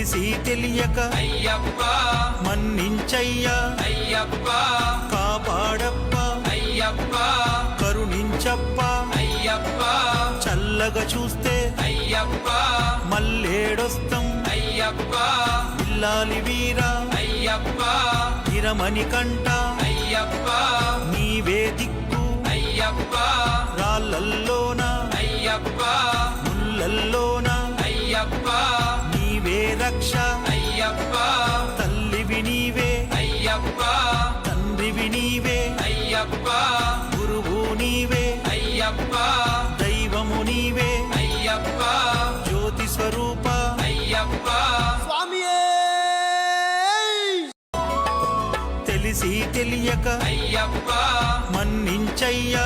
తెలిసి తెలియక అయ్యప్ప మన్నించయ్యా అయ్యప్ప కాపాడప్ప అయ్యప్ప కరుణించప్ప అయ్యప్ప చల్లగా చూస్తే అయ్యప్ప మల్లేడొస్తం అయ్యప్ప ఇల్లాలి వీరా అయ్యప్ప ఇరమణి కంట అయ్యప్ప నీవే దిక్కు అయ్యప్ప రాళ్ళల్లోన అయ్యప్ప ముళ్ళల్లోన అయ్యప్ప నీవే రక్ష అయ్యప్ప తల్లివి నీవే అయ్యప్ప తండ్రివి నీవే అయ్యప్ప గురువు నీవే అయ్యప్ప దైవము నీవే అయ్యప్ప జ్యోతి స్వరూప అయ్యప్ప స్వామియే తెలిసి తెలియక అయ్యప్ప మన్నించయ్యా